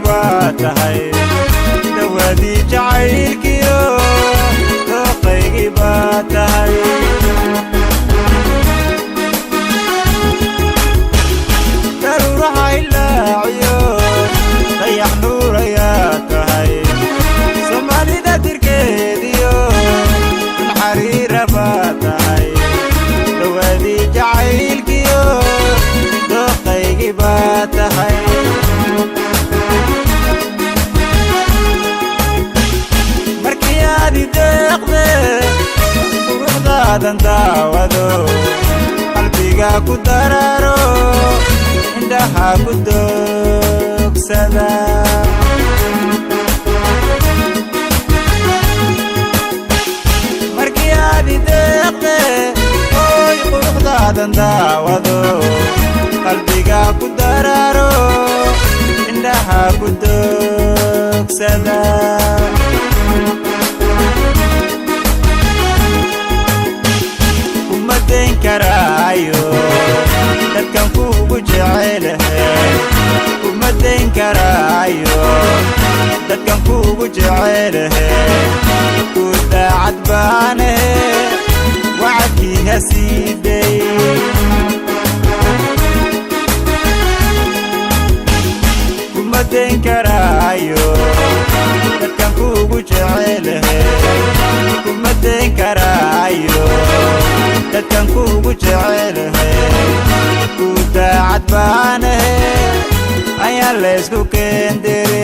baatahay dawadii jacaylkiyo dooqaygii baatahay daruuraha ilaaciyo dayax nuur ayaa tahay soomaalida dirkeediyo xariira baatahay dawadii jacaylkiyo dooqaygii baatahay quruxdaadan daawado qalbiga ku daraaro indhaha ku doogsada markii aad i deeqde oy quruxdaadan daawado qalbiga ku daraaro indhaha ku doogsada dadkan kuugu jecelahay kuma dayn karaayo dadkan kuugu jecelahay ku daacad baane wacadkii hasiiday kuma dayn karaayo dadkan kuugu jecelahay kuma dayn karaayo dadkan kuugu jecelahay ku daacad baanahe ayaan laysku keendire